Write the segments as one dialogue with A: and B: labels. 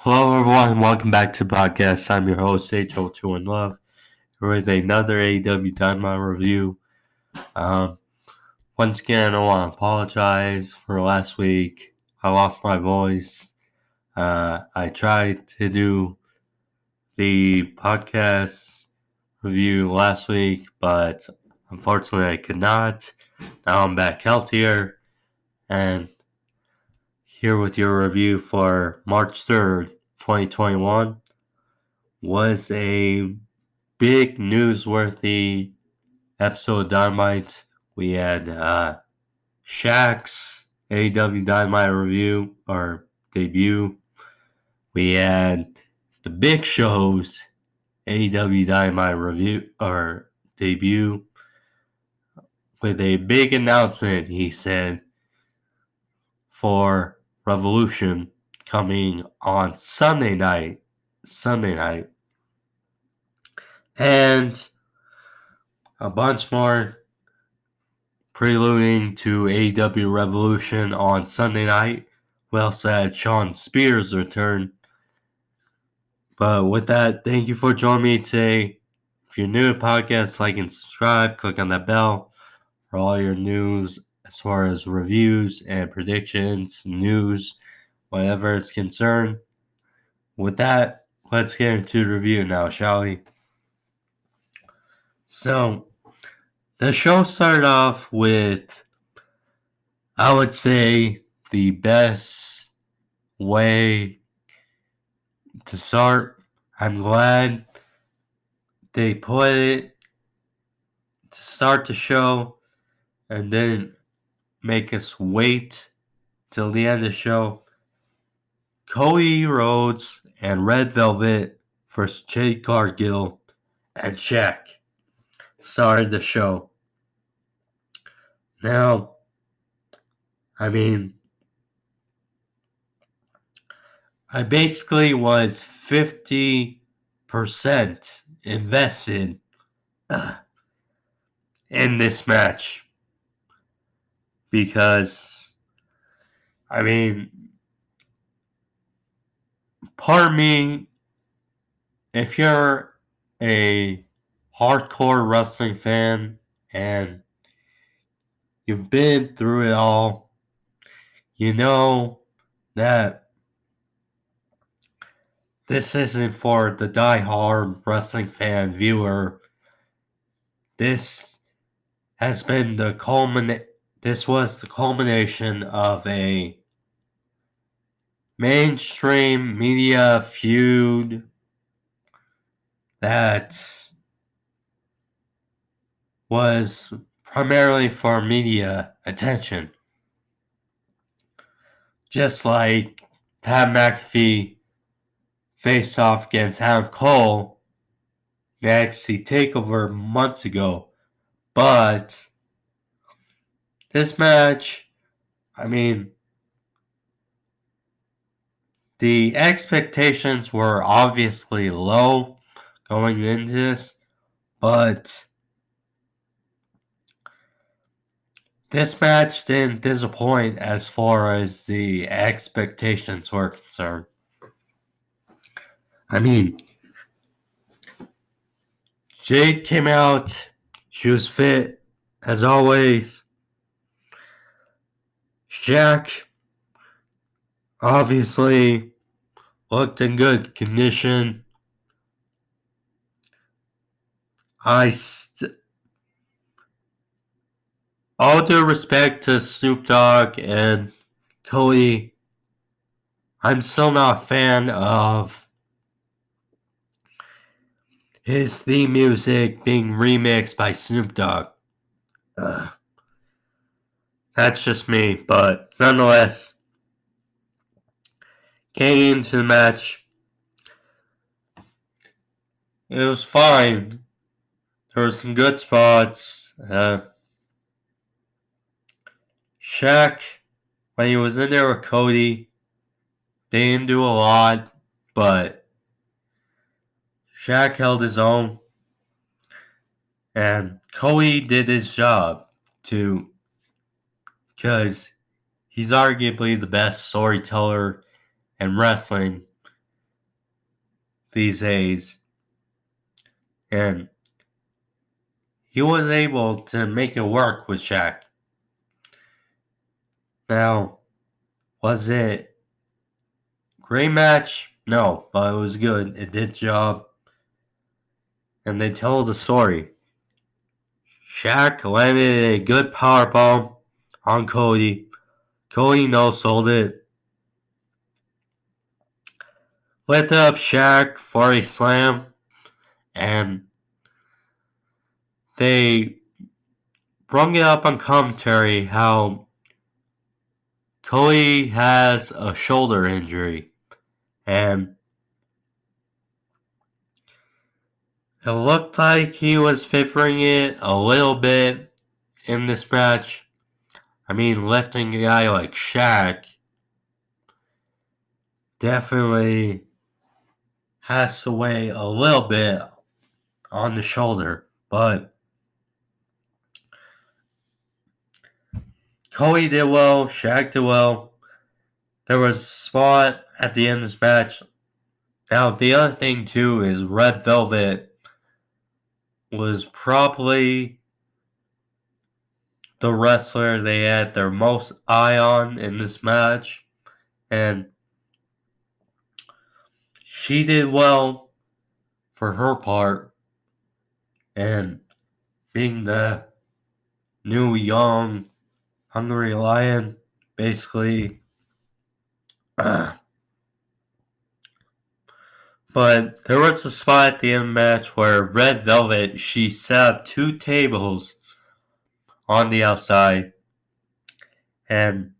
A: Hello, everyone. Welcome back to the podcast. I'm your host, H02 in Love, with another AEW Dynamite review. Um, Once again, I want to apologize for last week. I lost my voice. I tried to do the podcast review last week, but unfortunately, I could not. Now I'm back healthier and here with your review for March 3rd, 2021. Was a big newsworthy episode of Dynamite. We had Shaq's AEW Dynamite review or debut. We had the Big Show's AEW Dynamite review or debut with a big announcement, he said, for Revolution coming on Sunday night. And a bunch more preluding to AEW Revolution on Sunday night. We also had Shawn Spears return. But with that, thank you for joining me today. If you're new to the podcast, like and subscribe. Click on that bell for all your news as far as reviews and predictions, news, whatever it's concerned. With that, let's get into the review now, shall we? So, the show started off with, I would say, the best way to start. I'm glad they put it to start the show and then make us wait till the end of the show. Cody Rhodes and Red Velvet versus Jade Cargill and Shaq started the show. Now, I basically was 50% invested in this match because, pardon me, if you're a hardcore wrestling fan and you've been through it all, you know that this isn't for the die-hard wrestling fan viewer. This has been this was the culmination of a mainstream media feud that was primarily for media attention. Just like Pat McAfee faced off against Adam Cole in NXT TakeOver months ago. But this match, the expectations were obviously low going into this, but this match didn't disappoint as far as the expectations were concerned. Jade came out. She was fit, as always. Shaq obviously looked in good condition. All due respect to Snoop Dogg and Cody, I'm still not a fan of his theme music being remixed by Snoop Dogg. That's just me, but nonetheless, getting into the match, it was fine. There were some good spots. Shaq, when he was in there with Cody, they didn't do a lot, but Shaq held his own. And Cody did his job too, because he's arguably the best storyteller in wrestling. these days. And he was able to make it work with Shaq. Now, was it a great match? No, but it was good. It did job. And they told the story. Shaq landed a good powerbomb on Cody. Cody no-sold it. Lifted up Shaq for a slam. And they brought it up on commentary how Cody has a shoulder injury. And it looked like he was favoring it a little bit in this match. I mean, lifting a guy like Shaq definitely has to weigh a little bit on the shoulder. But Cody did well, Shaq did well. There was a spot at the end of this match. Now, the other thing, too, is Red Velvet was probably the wrestler they had their most eye on in this match. And she did well for her part. And being the new young Hungry Lion, basically. But there was a spot at the end of the match where Red Velvet, she set up 2 tables on the outside. And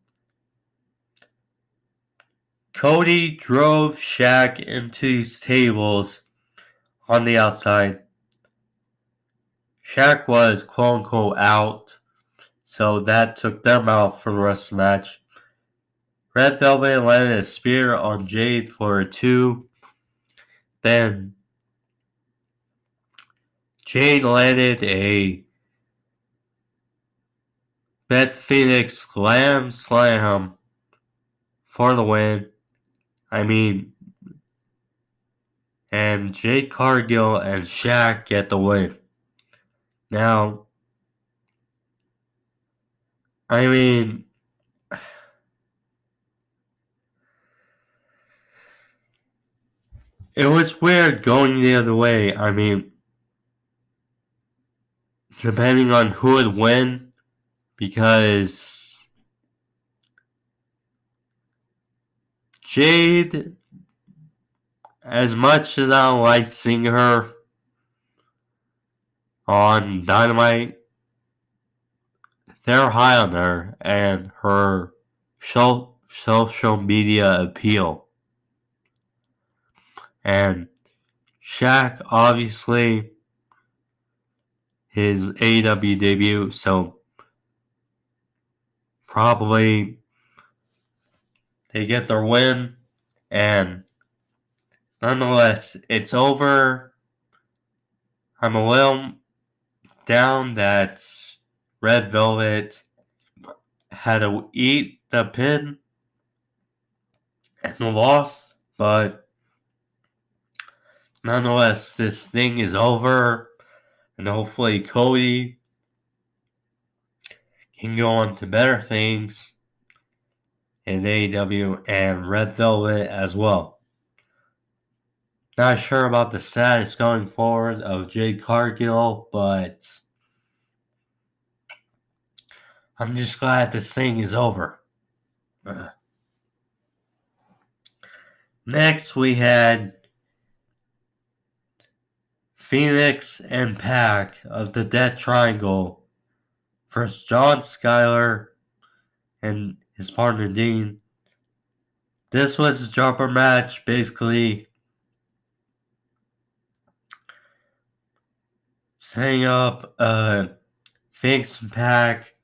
A: Cody drove Shaq into these tables on the outside. Shaq was quote unquote out, so that took them out for the rest of the match. Red Velvet landed a spear on Jade for a 2. Then Jade landed a Beth Phoenix Glam Slam for the win. And Jade Cargill and Shaq get the win. Now, it was weird going the other way. Depending on who would win, because Jade, as much as I like seeing her on Dynamite, they're high on her and her social media appeal. And Shaq, obviously, his AEW debut, so probably they get their win. And nonetheless, it's over. I'm a little down that Red Velvet had to eat the pin and the loss, but nonetheless, this thing is over, and hopefully Cody can go on to better things in AEW and Red Velvet as well. Not sure about the status going forward of Jade Cargill, but I'm just glad this thing is over. Next, we had Phoenix and Pac of the Death Triangle versus John Skyler and his partner Dean. This was a jumper match, basically setting up Phoenix and Pac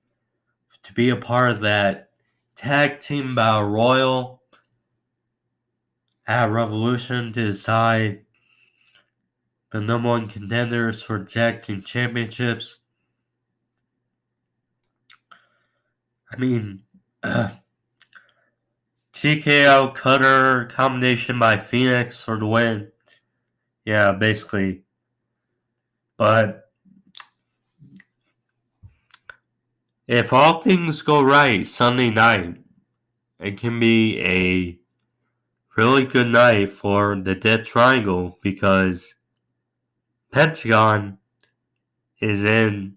A: to be a part of that tag team battle royal at Revolution to decide the number 1 contenders for tag team championships. TKO cutter combination by Phoenix for the win. Yeah, basically. But if all things go right Sunday night, it can be a really good night for the Dead Triangle because Pentagon is in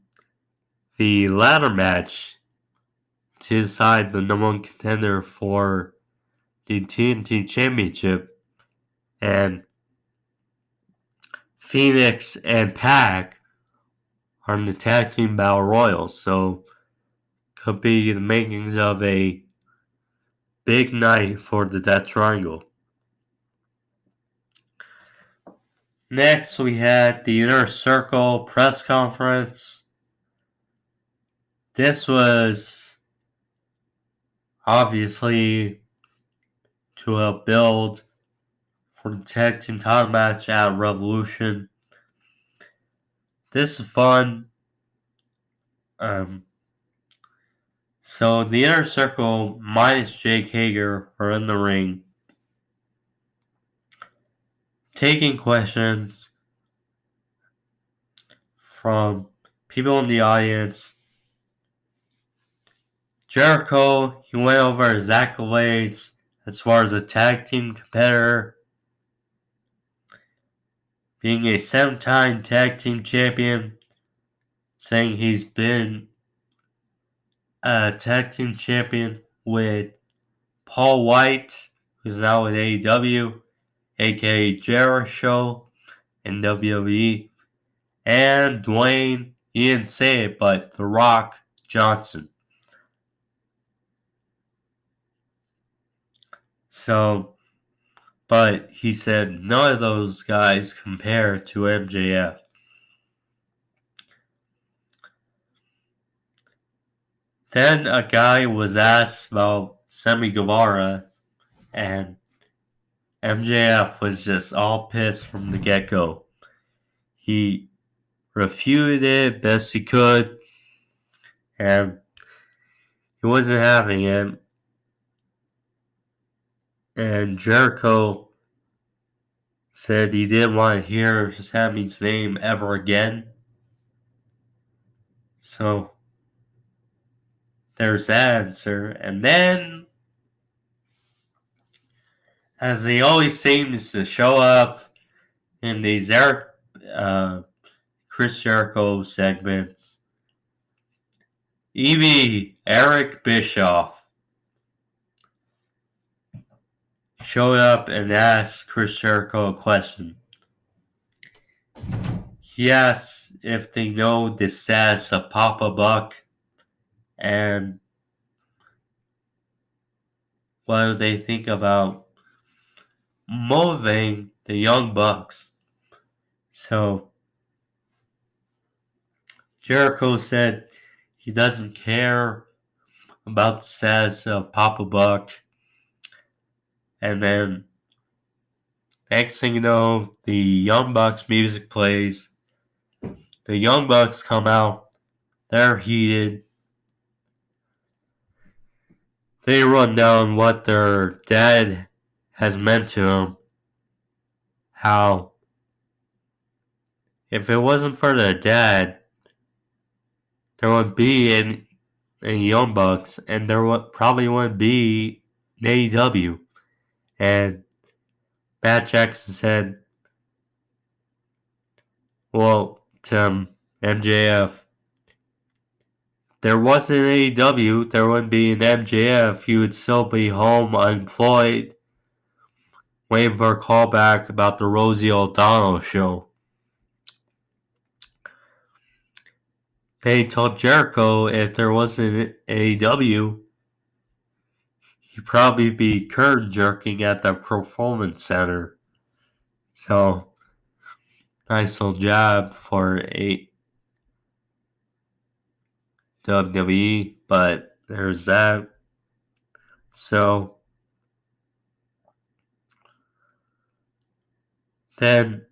A: the ladder match to decide the number one contender for the TNT Championship, and Phoenix and Pac are in the tag team battle royal, so could be the makings of a big night for the Death Triangle. Next, we had the Inner Circle press conference. This was obviously to help build for the tag team title match at Revolution. This is fun. So the Inner Circle minus Jake Hager are in the ring, taking questions from people in the audience. Jericho, he went over his accolades as far as a tag team competitor, being a 7-time tag team champion, saying he's been a tag team champion with Paul White, who's now with AEW, aka Jericho in WWE, and Dwayne, he didn't say it, but The Rock Johnson. So, but he said none of those guys compare to MJF. Then a guy was asked about Sammy Guevara, and MJF was just all pissed from the get-go. He refuted it best he could, and he wasn't having it. And Jericho said he didn't want to hear Sammy's name ever again. So there's that answer. And then, as he always seems to show up in these Chris Jericho segments, Evie Eric Bischoff showed up and asked Chris Jericho a question. He asked if they know the status of Papa Buck and what do they think about motivating the Young Bucks. So Jericho said he doesn't care about the status of Papa Buck. And then next thing you know, the Young Bucks music plays. The Young Bucks come out. They're heated. They run down what their dad has meant to them. How if it wasn't for their dad, there wouldn't be any Young Bucks, and there probably wouldn't be an AEW. And Matt Jackson said, well, to MJF, there wasn't an AEW, there wouldn't be an MJF, you would still be home unemployed, waiting for a callback about the Rosie O'Donnell show. They told Jericho if there wasn't AEW, he'd probably be curtain jerking at the Performance Center. So, nice little job for WWE, but there's that. So, then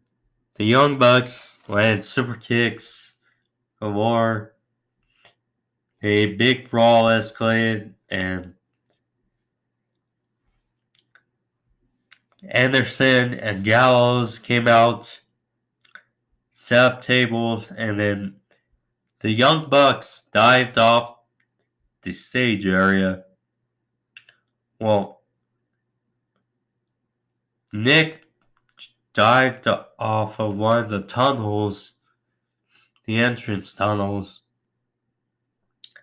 A: the Young Bucks landed super kicks galore. A big brawl escalated, and Anderson and Gallows came out set up tables, and then the Young Bucks dived off the stage area. Well, Nick dived off of one of the tunnels, the entrance tunnels,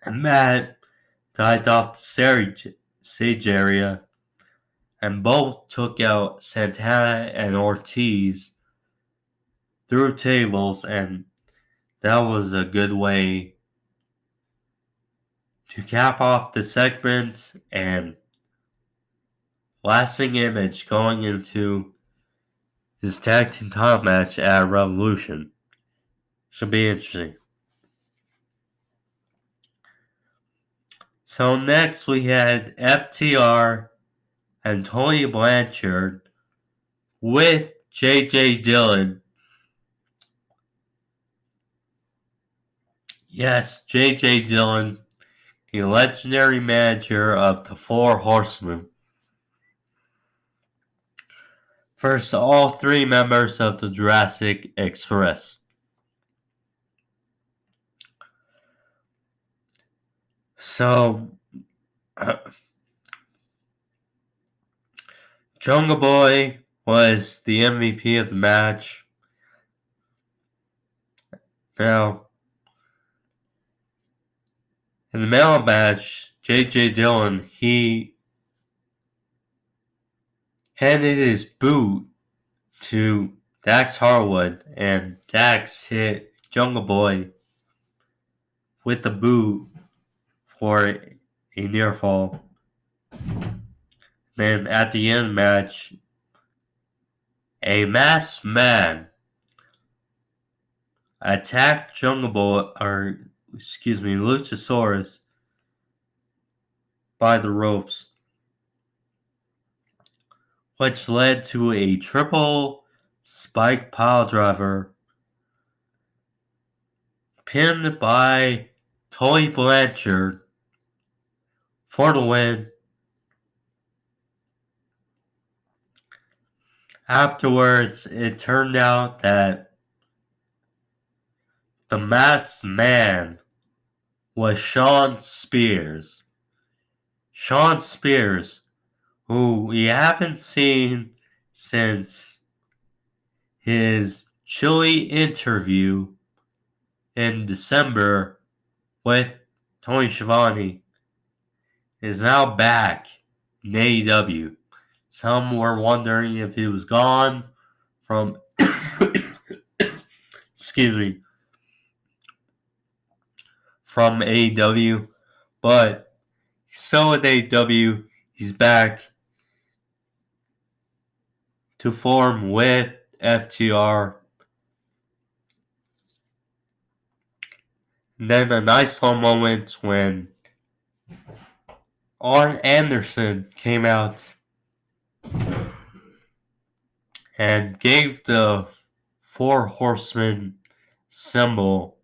A: and Matt dived off the stage area, and both took out Santana and Ortiz through tables, and that was a good way to cap off the segment and lasting image going into his tag team title match at Revolution. Should be interesting. So next we had FTR and Tully Blanchard with J.J. Dillon. Yes, J.J. Dillon, the legendary manager of the Four Horsemen. First, all three members of the Jurassic Express. So, Jungle Boy was the MVP of the match. Now, in the male match, J.J. Dillon, he handed his boot to Dax Harwood, and Dax hit Jungle Boy with the boot for a near fall. Then at the end of the match, a masked man attacked Luchasaurus by the ropes, which led to a triple spike piledriver pinned by Tully Blanchard for the win. Afterwards, it turned out that the masked man was Shawn Spears. Shawn Spears, who we haven't seen since his chilly interview in December with Tony Schiavone, is now back in AEW. Some were wondering if he was gone from from AEW, but still at AEW. He's back to form with FTR. And then a nice little moment when Arn Anderson came out and gave the Four Horsemen symbol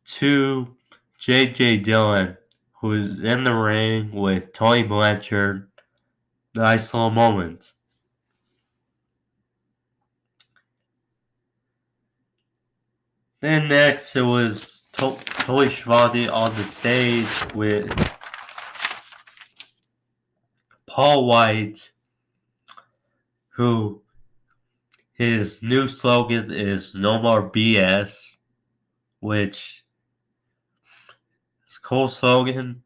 A: to J.J. Dillon, who is in the ring with Tully Blanchard. Nice little moment. Then next it was Tony Schiavone on the stage with Paul White, who his new slogan is "No More BS," which is a cool slogan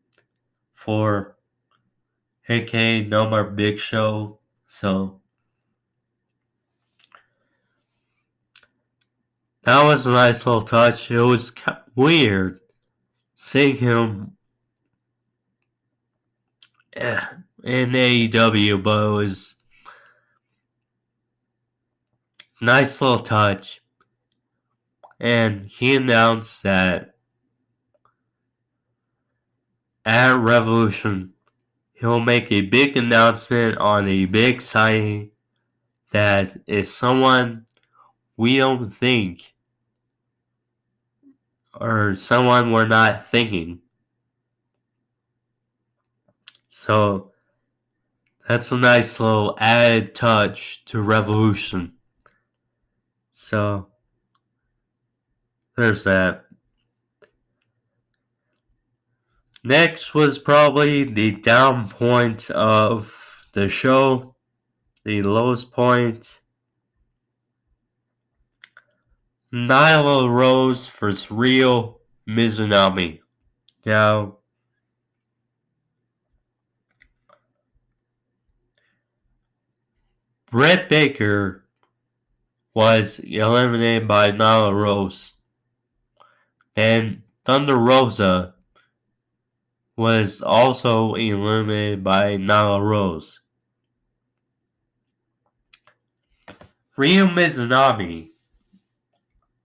A: for aka No More Big Show. So that was a nice little touch. It was weird seeing him in AEW, but it was a nice little touch. And he announced that at Revolution, he'll make a big announcement on a big signing that is someone we don't think, or someone we're not thinking. So that's a nice little added touch to Revolution. So, there's that. Next was probably the down point of the show, the lowest point. Nyla Rose vs. Rio Mizunami. Now, Britt Baker was eliminated by Nyla Rose. And Thunder Rosa was also eliminated by Nyla Rose. Rio Mizunami,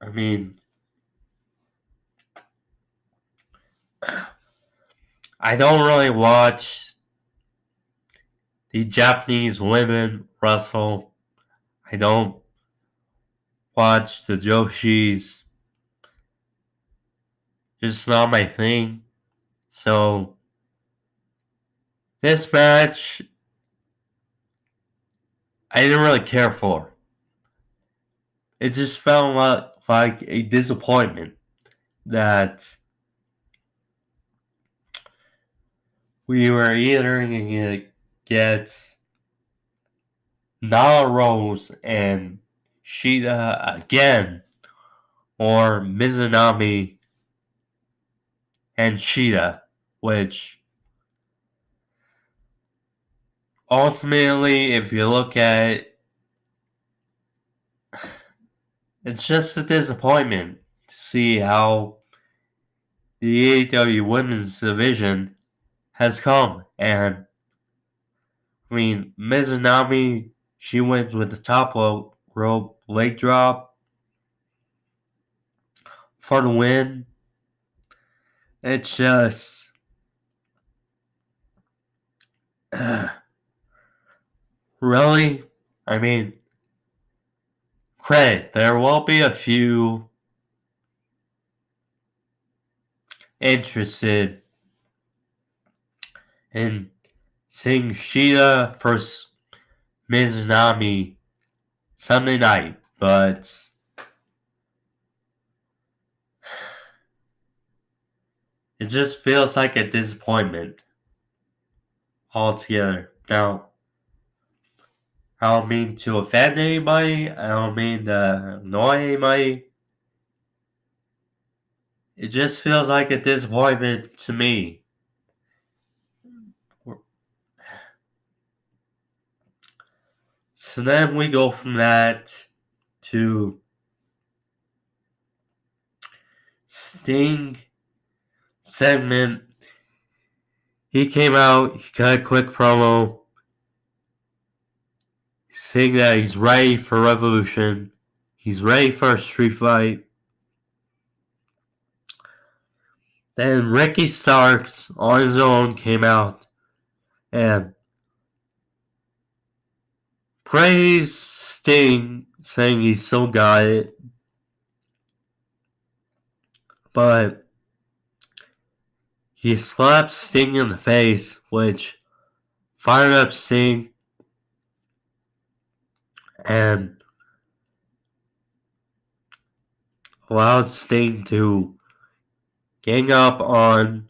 A: I mean, I don't really watch the Japanese women wrestle. I don't watch the Joshis. It's not my thing. So, this match, I didn't really care for. It just felt like a disappointment that we were either going to get Nyla Rose and Shida again, or Mizunami and Shida, which ultimately, if you look at it, it's just a disappointment to see how the AEW Women's Division has come. And, I mean, Mizunami, she went with the top rope leg drop for the win. It's just... really? I mean, credit. There will be a few interested in seeing Shida versus Mizunami Sunday night, but it just feels like a disappointment altogether. Now, I don't mean to offend anybody. I don't mean to annoy anybody. It just feels like a disappointment to me. So then we go from that to Sting segment. He came out, he got a quick promo saying that he's ready for Revolution. He's ready for a street fight. Then Ricky Starks on his own came out and praised Sting, saying he still got it. But he slapped Sting in the face, which fired up Sting and allowed Sting to gang up on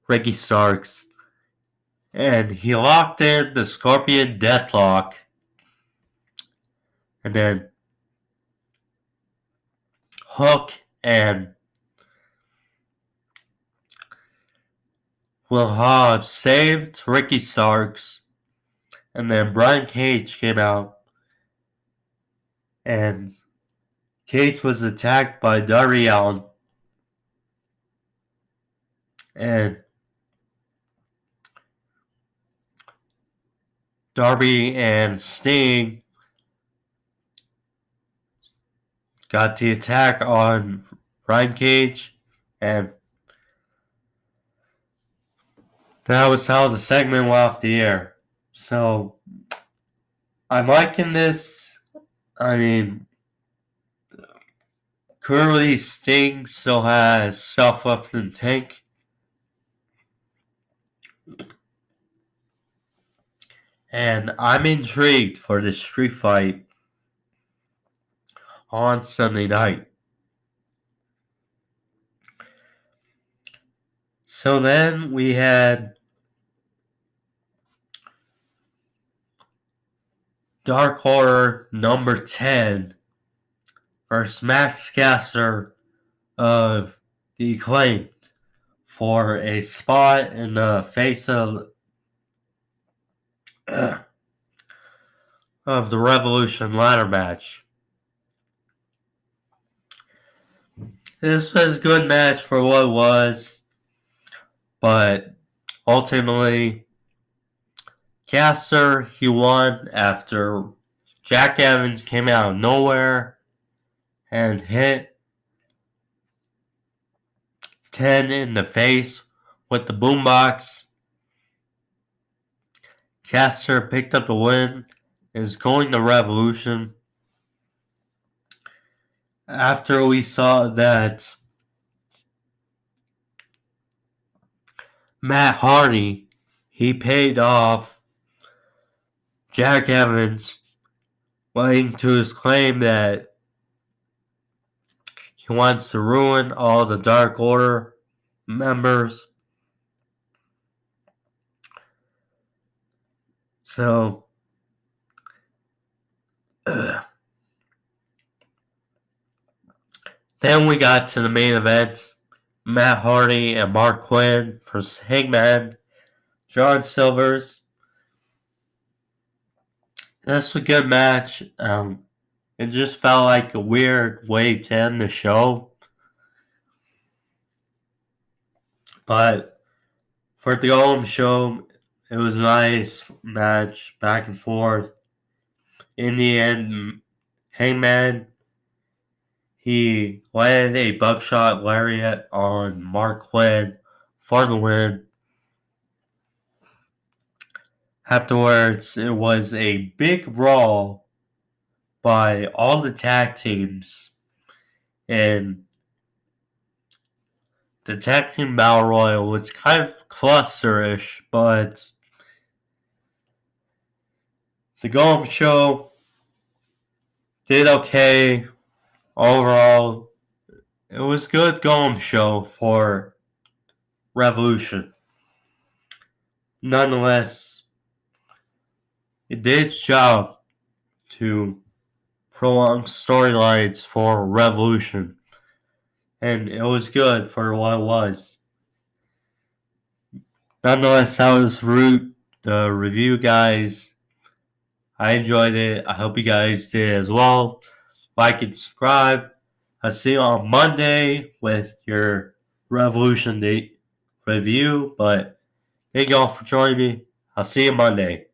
A: Ricky Starks. And he locked in the Scorpion Deathlock. And then Hook and Will Hobbs saved Ricky Starks. And then Brian Cage came out. And Cage was attacked by Darby Allin. And Darby and Sting got the attack on Brian Cage. And that was how the segment went off the air. So, I'm liking this. I mean, currently Sting still has stuff left in the tank. And I'm intrigued for this street fight on Sunday night. So then we had Dark Order number 10 versus Max Caster of the Acclaimed for a spot in the face of the Revolution ladder match. This was a good match for what it was, but ultimately, Caster, he won after Jack Evans came out of nowhere and hit 10 in the face with the boombox. Caster picked up the win, is going to Revolution. After we saw that Matt Hardy, he paid off Jack Evans, laying to his claim that he wants to ruin all the Dark Order members. So, then we got to the main event. Matt Hardy and Marq Quen versus Hangman, John Silvers. This was a good match. It just felt like a weird way to end the show. But for the home show, it was a nice match, back and forth. In the end, Hangman, he landed a buckshot lariat on Marq Quen for the win. Afterwards, it was a big brawl by all the tag teams. And the tag team battle royal was kind of clusterish, but the Golem Show did okay overall. It was a good Golem Show for Revolution. Nonetheless, it did its job to prolong storylines for Revolution, and it was good for what it was. Nonetheless, that was the review, guys. I enjoyed it. I hope you guys did as well. Like and subscribe. I'll see you on Monday with your Revolution review. But thank you all for joining me. I'll see you Monday.